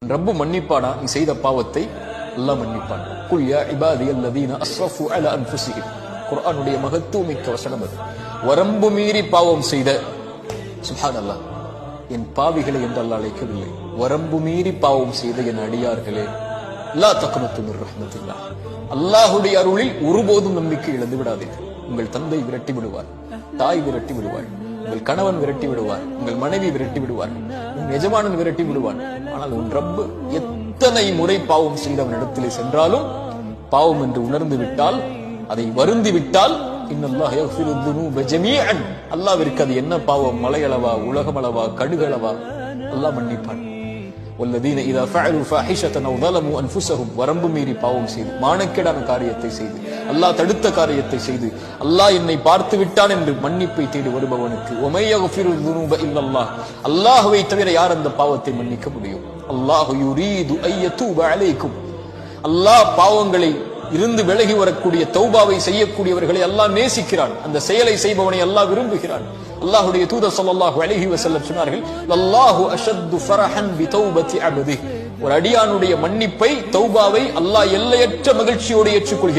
ரப்பு மன்னிப்பானா நீ செய்த பாவத்தை? அல்லாஹ் மன்னிப்பான். குல் யா இபாதியல்லதீன அஸ்ரஃபு அலா அன்ஃபுஸிஹிம். குர்ஆனுடைய மகத்துவமிக்க வசனம் அது. வரம்பு மீறி பாவம் செய்த, சுப்ஹானல்லாஹ், என் பாவிகளை என்று அல்லாஹ் அழைக்கவில்லை. வரம்பு மீறி பாவம் செய்த என் அடியார்களே, லா தக்னது மிர் ரஹ்மத்தில்லாஹ், அல்லாஹ்வுடைய அருளில் ஒருபோதும் நம்பிக்கை இழந்து விடாதீர்கள். உங்கள் தந்தை விரட்டி விடுவார், தாய் விரட்டி விடுவார், உங்கள் கணவன் விரட்டி விடுவார், உங்கள் மனைவி விரட்டி விடுவார், உன் எஜமானன் விரட்டி விடுவான். ஆனால் உன் ரப்பு எத்தனை முறை பாவம் செய்தவனிடத்திலே சென்றாலும் பாவம் என்று உணர்ந்து விட்டால், அதை வருந்தி விட்டால், இன்னல்லாஹ் யக்ஃபிரு துனூப ஜமீஅன், அல்லாஹ்விற்கு அது என்ன பாவம், மலையளவா, உலகமளவா, கடுகளவா, அல்லாஹ் மன்னிப்பான். வல்லதீன இதா ஃபஅலு ஃபாஹிஷத்தன் அவ் ஸலமு அன்ஃபுஸஹும், வரம்பு மீறி பாவம் செய்து, மானக்கேடான காரியத்தை செய்து, அல்லாஹ் தடுத்த காரியத்தை செய்து, அல்லாஹ் என்னை பார்த்து விட்டான் என்று மன்னிப்பை தேடி வருபவனுக்கு வமை யக்ஃபிரு துனூப இல்லல்லாஹ், அல்லாஹ்வை தவிர யார் அந்த பாவத்தை மன்னிக்க முடியும்? அல்லாஹ் யுரீது அய்யதூப அலைக்கும், அல்லாஹ் பாவங்களை இருந்து விலகி வரக்கூடிய தௌபாவை செய்யக்கூடியவர்களை அல்லாஹ் நேசிக்கிறான். அந்த செயலை செய்பவனை அல்லாஹ் விரும்புகிறான். அல்லாஹ்வுடைய தூதர் ஸல்லல்லாஹு அலைஹி வஸல்லம் சொன்னார்கள், அல்லாஹு அஷத்து ஃபரஹன் பி தௌபத்தி அப்திஹ், ஒரு அடியானுடைய மன்னிப்பை, தௌபாவை அல்லாஹ் எல்லையற்ற மகிழ்ச்சியோடு ஏற்றுக்கொள்கிறான்.